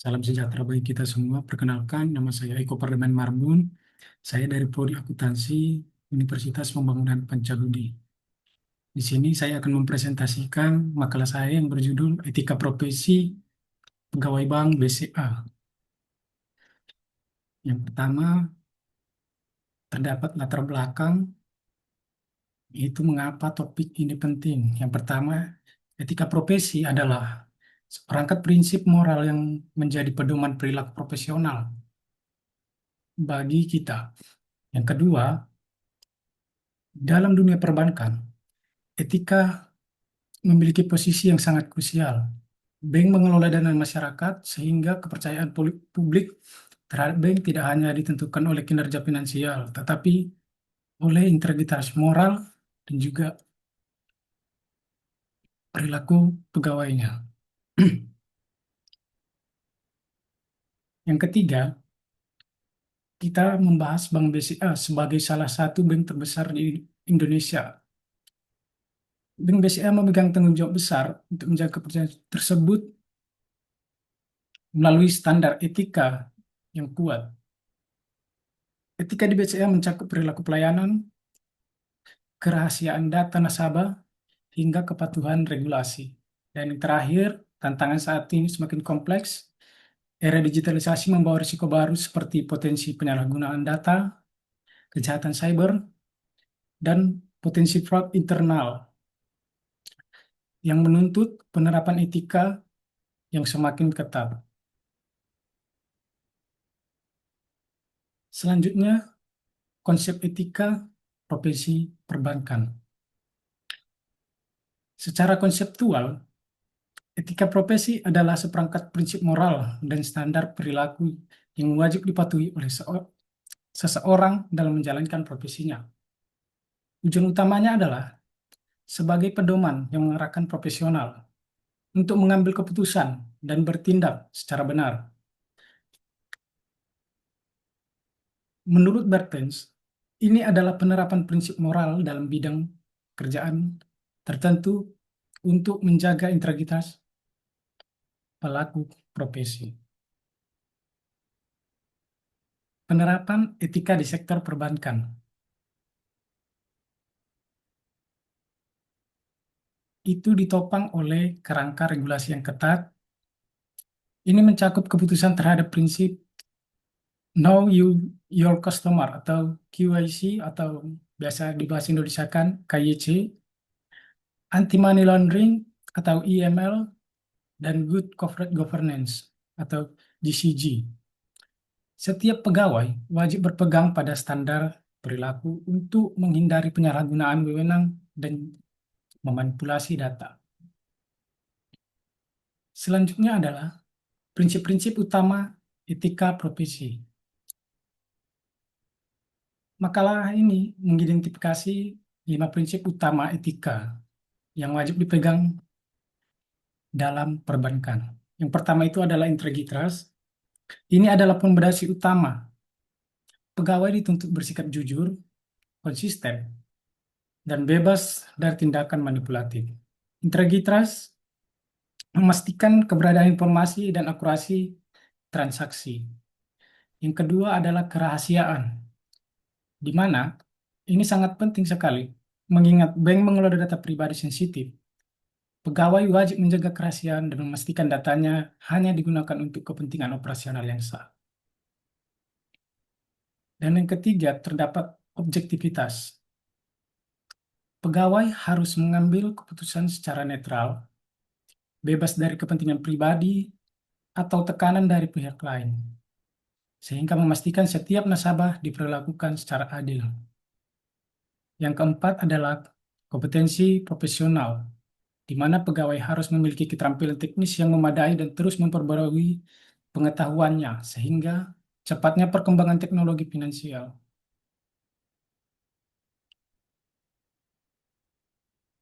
Salam sejahtera bagi kita semua. Perkenalkan, nama saya Eko Parlemen Marbun. Saya dari Prodi Akuntansi Universitas Pembangunan Pancabudi. Di sini saya akan mempresentasikan makalah saya yang berjudul Etika Profesi Pegawai Bank BCA. Yang pertama, terdapat latar belakang, yaitu mengapa topik ini penting. Yang pertama, etika profesi adalah seperangkat prinsip moral yang menjadi pedoman perilaku profesional bagi kita. Yang kedua, dalam dunia perbankan, etika memiliki posisi yang sangat krusial. Bank mengelola dana masyarakat sehingga kepercayaan publik terhadap bank tidak hanya ditentukan oleh kinerja finansial, tetapi oleh integritas moral dan juga perilaku pegawainya. Yang ketiga, kita membahas Bank BCA sebagai salah satu bank terbesar di Indonesia. Bank BCA memegang tanggung jawab besar untuk menjaga kepercayaan tersebut melalui standar etika yang kuat. Etika di BCA mencakup perilaku pelayanan, kerahasiaan data nasabah, hingga kepatuhan regulasi. Dan yang terakhir, tantangan saat ini semakin kompleks. Era digitalisasi membawa risiko baru seperti potensi penyalahgunaan data, kejahatan cyber, dan potensi fraud internal yang menuntut penerapan etika yang semakin ketat. Selanjutnya, konsep etika profesi perbankan. Secara konseptual, etika profesi adalah seperangkat prinsip moral dan standar perilaku yang wajib dipatuhi oleh seseorang dalam menjalankan profesinya. Tujuan utamanya adalah sebagai pedoman yang mengarahkan profesional untuk mengambil keputusan dan bertindak secara benar. Menurut Bertens, ini adalah penerapan prinsip moral dalam bidang kerjaan tertentu untuk menjaga integritas pelaku profesi. Penerapan etika di sektor perbankan. Itu ditopang oleh kerangka regulasi yang ketat. Ini mencakup keputusan terhadap prinsip Know Your Customer atau QIC atau biasa di bahasa Indonesia kan KYC, Anti Money Laundering atau EML, dan Good Corporate Governance atau GCG. Setiap pegawai wajib berpegang pada standar perilaku untuk menghindari penyalahgunaan wewenang dan memanipulasi data. Selanjutnya adalah prinsip-prinsip utama etika profesi. Makalah ini mengidentifikasi 5 prinsip utama etika yang wajib dipegang dalam perbankan. Yang pertama itu adalah integritas. Ini adalah pondasi utama. Pegawai dituntut bersikap jujur, konsisten, dan bebas dari tindakan manipulatif. Integritas memastikan keberadaan informasi dan akurasi transaksi. Yang kedua adalah kerahasiaan, di mana ini sangat penting sekali, mengingat bank mengelola data pribadi sensitif. Pegawai wajib menjaga kerahasiaan dan memastikan datanya hanya digunakan untuk kepentingan operasional yang sah. Dan yang ketiga, terdapat objektivitas. Pegawai harus mengambil keputusan secara netral, bebas dari kepentingan pribadi atau tekanan dari pihak lain, sehingga memastikan setiap nasabah diperlakukan secara adil. Yang keempat adalah kompetensi profesional, di mana pegawai harus memiliki keterampilan teknis yang memadai dan terus memperbarui pengetahuannya, sehingga cepatnya perkembangan teknologi finansial.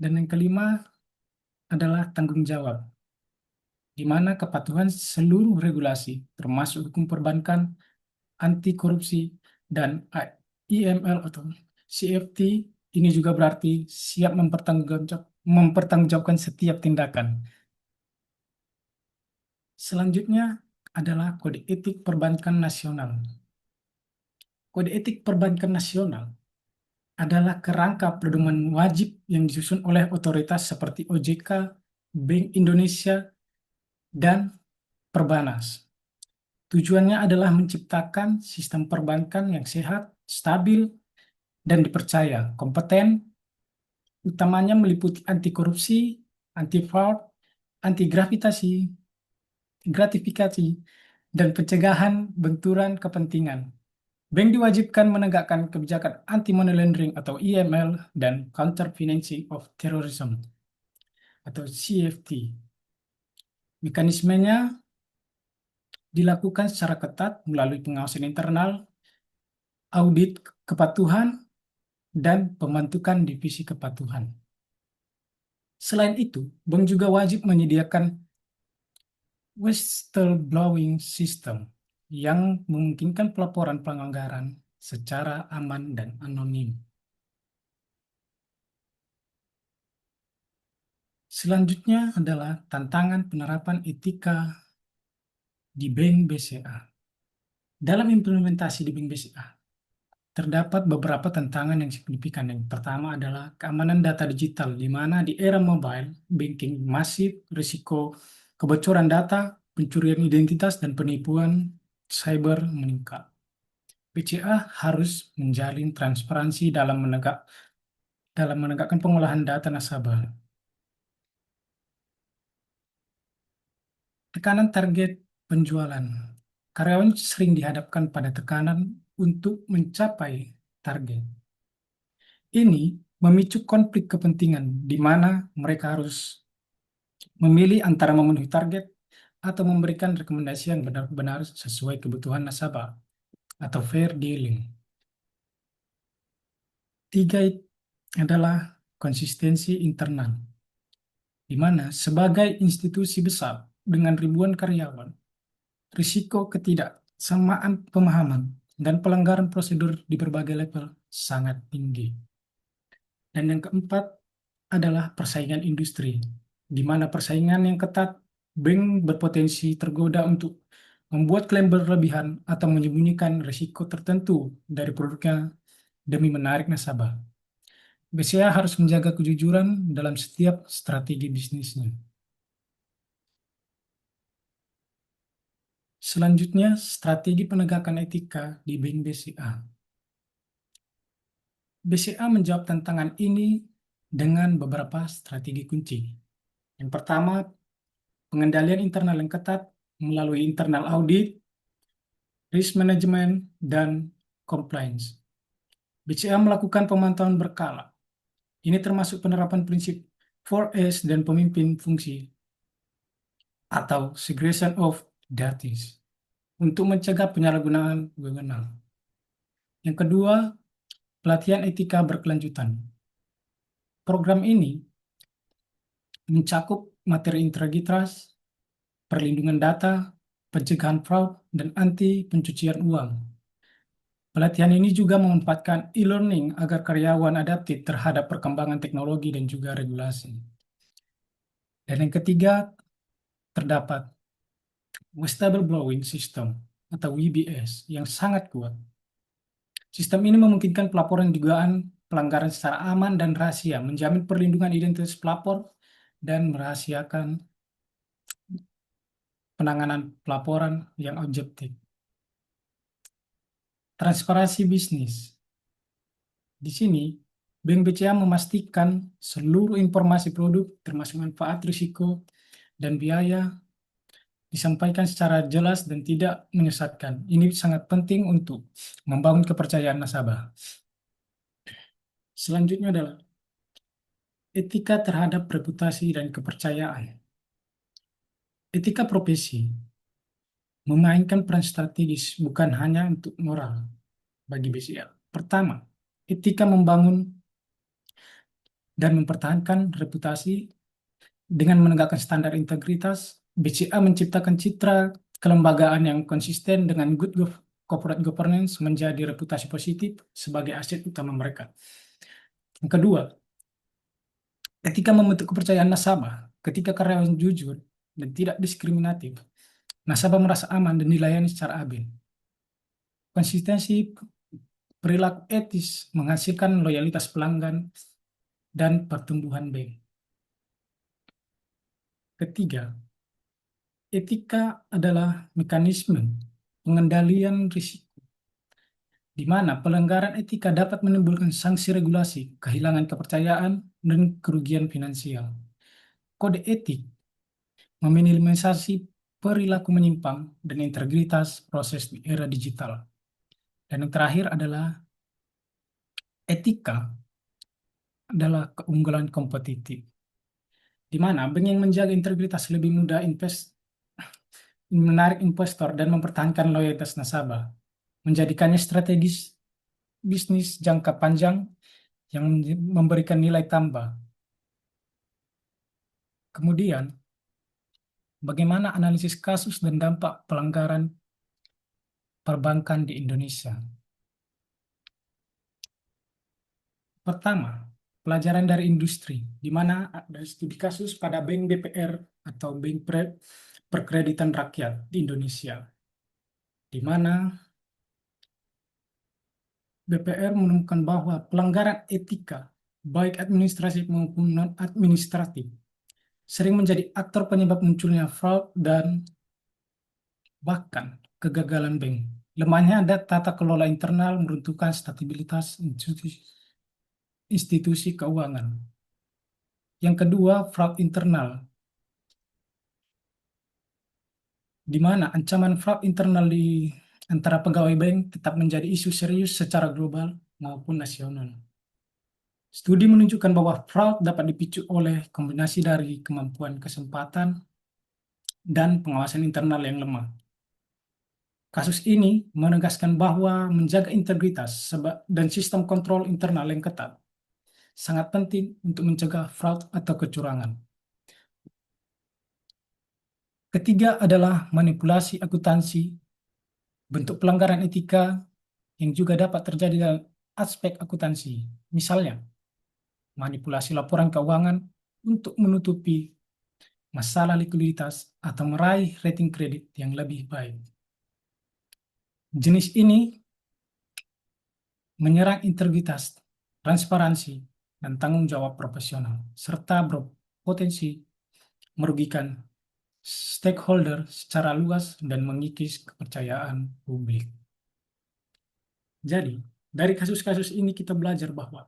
Dan yang kelima adalah tanggung jawab, di mana kepatuhan seluruh regulasi, termasuk hukum perbankan, anti korupsi, dan IML atau CFT, ini juga berarti siap mempertanggungjawabkan setiap tindakan. Selanjutnya adalah Kode Etik Perbankan Nasional. Kode Etik Perbankan Nasional adalah kerangka pedoman wajib yang disusun oleh otoritas seperti OJK, Bank Indonesia, dan Perbanas. Tujuannya adalah menciptakan sistem perbankan yang sehat, stabil, dan dipercaya, kompeten, utamanya meliputi anti korupsi, anti fraud, anti gratifikasi, dan pencegahan benturan kepentingan. Bank diwajibkan menegakkan kebijakan anti money laundering atau IML dan counter financing of terrorism atau CFT. Mekanismenya dilakukan secara ketat melalui pengawasan internal, audit kepatuhan, dan pembentukan divisi kepatuhan. Selain itu, bank juga wajib menyediakan whistleblowing system yang memungkinkan pelaporan pelanggaran secara aman dan anonim. Selanjutnya adalah tantangan penerapan etika di Bank BCA. Dalam implementasi di Bank BCA, terdapat beberapa tantangan yang signifikan. Yang pertama adalah keamanan data digital, di mana di era mobile banking masif, risiko kebocoran data, pencurian identitas, dan penipuan cyber meningkat. BCA harus menjalin transparansi dalam menegakkan pengolahan data nasabah. Tekanan target penjualan. Karyawan sering dihadapkan pada tekanan untuk mencapai target. Ini memicu konflik kepentingan di mana mereka harus memilih antara memenuhi target atau memberikan rekomendasi yang benar-benar sesuai kebutuhan nasabah atau fair dealing. Tiga adalah konsistensi internal, di mana sebagai institusi besar dengan ribuan karyawan, risiko ketidaksamaan pemahaman dan pelanggaran prosedur di berbagai level sangat tinggi. Dan yang keempat adalah persaingan industri, di mana persaingan yang ketat, bank berpotensi tergoda untuk membuat klaim berlebihan atau menyembunyikan risiko tertentu dari produknya demi menarik nasabah. BCA harus menjaga kejujuran dalam setiap strategi bisnisnya. Selanjutnya, strategi penegakan etika di Bank BCA. BCA menjawab tantangan ini dengan beberapa strategi kunci. Yang pertama, pengendalian internal yang ketat melalui internal audit, risk management, dan compliance. BCA melakukan pemantauan berkala. Ini termasuk penerapan prinsip 4S dan pemimpin fungsi atau segregation of duties untuk mencegah penyalahgunaan wewenang. Yang kedua, pelatihan etika berkelanjutan. Program ini mencakup materi integritas, perlindungan data, pencegahan fraud, dan anti pencucian uang. Pelatihan ini juga memanfaatkan e-learning agar karyawan adaptif terhadap perkembangan teknologi dan juga regulasi. Dan yang ketiga, terdapat whistleblowing system atau WBS yang sangat kuat. Sistem ini memungkinkan pelaporan dugaan pelanggaran secara aman dan rahasia, menjamin perlindungan identitas pelapor, dan merahasiakan penanganan pelaporan yang objektif. Transparansi bisnis. Di sini, Bank BCA memastikan seluruh informasi produk, termasuk manfaat, risiko, dan biaya, disampaikan secara jelas dan tidak menyesatkan. Ini sangat penting untuk membangun kepercayaan nasabah. Selanjutnya adalah etika terhadap reputasi dan kepercayaan. Etika profesi memainkan peran strategis bukan hanya untuk moral bagi BCA. Pertama, etika membangun dan mempertahankan reputasi dengan menegakkan standar integritas. BCA menciptakan citra kelembagaan yang konsisten dengan corporate governance menjadi reputasi positif sebagai aset utama mereka. Yang kedua, etika membentuk kepercayaan nasabah. Ketika karyawan jujur dan tidak diskriminatif, nasabah merasa aman dan dilayani secara adil. Konsistensi perilaku etis menghasilkan loyalitas pelanggan dan pertumbuhan bank. Ketiga, etika adalah mekanisme pengendalian risiko, di mana pelanggaran etika dapat menimbulkan sanksi regulasi, kehilangan kepercayaan, dan kerugian finansial. Kode etik meminimalisasi perilaku menyimpang dan integritas proses di era digital. Dan yang terakhir adalah etika adalah keunggulan kompetitif, di mana bank yang menjaga integritas lebih mudah menarik investor dan mempertahankan loyalitas nasabah, menjadikannya strategis bisnis jangka panjang yang memberikan nilai tambah. Kemudian, bagaimana analisis kasus dan dampak pelanggaran perbankan di Indonesia? Pertama, pelajaran dari industri, di mana ada studi kasus pada bank BPR atau bank perkreditan rakyat di Indonesia, di mana BPR menemukan bahwa pelanggaran etika, baik administratif maupun non-administratif, sering menjadi aktor penyebab munculnya fraud dan bahkan kegagalan bank. Lemahnya ada tata kelola internal meruntuhkan stabilitas institusi keuangan. Yang kedua, fraud internal, di mana ancaman fraud internal di antara pegawai bank tetap menjadi isu serius secara global maupun nasional. Studi menunjukkan bahwa fraud dapat dipicu oleh kombinasi dari kemampuan kesempatan dan pengawasan internal yang lemah. Kasus ini menegaskan bahwa menjaga integritas dan sistem kontrol internal yang ketat sangat penting untuk mencegah fraud atau kecurangan. Ketiga adalah manipulasi akuntansi, bentuk pelanggaran etika yang juga dapat terjadi dalam aspek akuntansi. Misalnya, manipulasi laporan keuangan untuk menutupi masalah likuiditas atau meraih rating kredit yang lebih baik. Jenis ini menyerang integritas, transparansi, dan tanggung jawab profesional, serta berpotensi merugikan stakeholder secara luas dan mengikis kepercayaan publik. Jadi, dari kasus-kasus ini kita belajar bahwa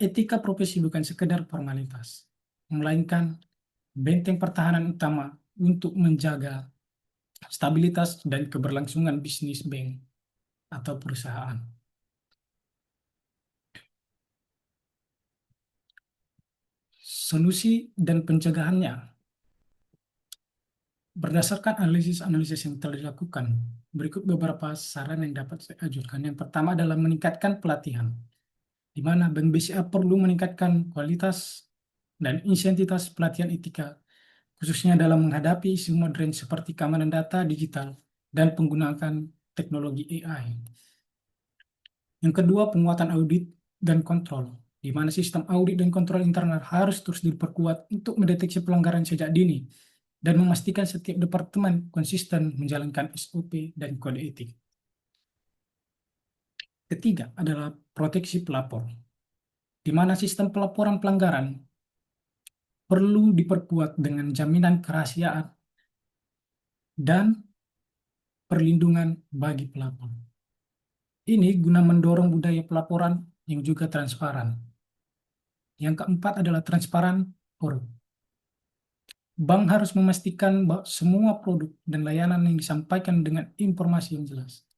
etika profesi bukan sekedar formalitas, melainkan benteng pertahanan utama untuk menjaga stabilitas dan keberlangsungan bisnis bank atau perusahaan. Solusi dan pencegahannya berdasarkan analisis-analisis yang telah dilakukan, berikut beberapa saran yang dapat saya ajukan. Yang pertama adalah meningkatkan pelatihan, di mana Bank BCA perlu meningkatkan kualitas dan intensitas pelatihan etika, khususnya dalam menghadapi isu modern seperti keamanan data digital dan penggunaan teknologi AI. Yang kedua, penguatan audit dan kontrol, di mana sistem audit dan kontrol internal harus terus diperkuat untuk mendeteksi pelanggaran sejak dini dan memastikan setiap departemen konsisten menjalankan SOP dan kode etik. Ketiga adalah proteksi pelapor, di mana sistem pelaporan pelanggaran perlu diperkuat dengan jaminan kerahasiaan dan perlindungan bagi pelapor. Ini guna mendorong budaya pelaporan yang juga transparan. Yang keempat adalah transparan forum. Bank harus memastikan bahwa semua produk dan layanan yang disampaikan dengan informasi yang jelas,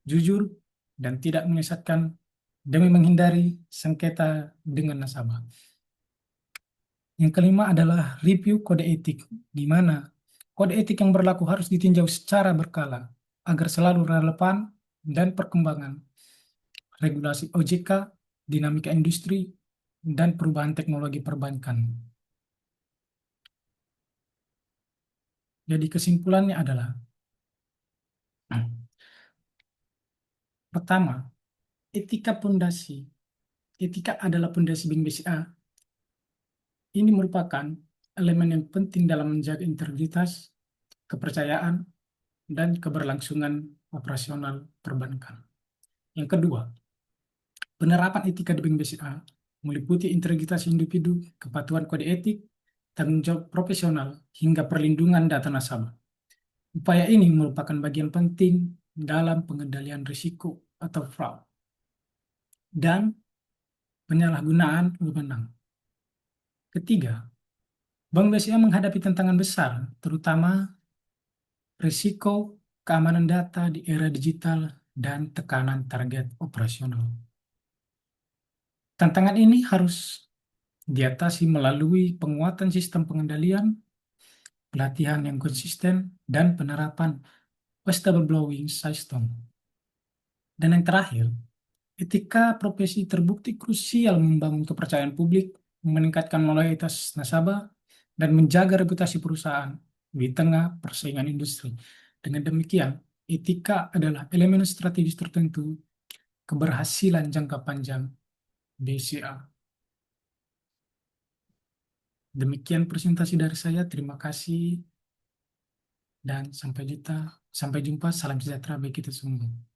jujur, dan tidak menyesatkan demi menghindari sengketa dengan nasabah. Yang kelima adalah review kode etik, di mana kode etik yang berlaku harus ditinjau secara berkala agar selalu relevan dan perkembangan regulasi OJK, dinamika industri, dan perubahan teknologi perbankan. Jadi kesimpulannya adalah, pertama, etika adalah pondasi Bank BCA. Ini merupakan elemen yang penting dalam menjaga integritas, kepercayaan, dan keberlangsungan operasional perbankan. Yang kedua, penerapan etika di Bank BCA meliputi integritas individu, kepatuhan kode etik, tanggung jawab profesional, hingga perlindungan data nasabah. Upaya ini merupakan bagian penting dalam pengendalian risiko atau fraud dan penyalahgunaan wewenang. Ketiga, Bank BCA menghadapi tantangan besar, terutama risiko keamanan data di era digital dan tekanan target operasional. Tantangan ini harus diatasi melalui penguatan sistem pengendalian, pelatihan yang konsisten, dan penerapan whistleblowing system. Dan yang terakhir, etika profesi terbukti krusial membangun kepercayaan publik, meningkatkan loyalitas nasabah, dan menjaga reputasi perusahaan di tengah persaingan industri. Dengan demikian, etika adalah elemen strategis tertentu keberhasilan jangka panjang BCA. Demikian presentasi dari saya. Terima kasih dan sampai jumpa. Salam sejahtera bagi kita semua.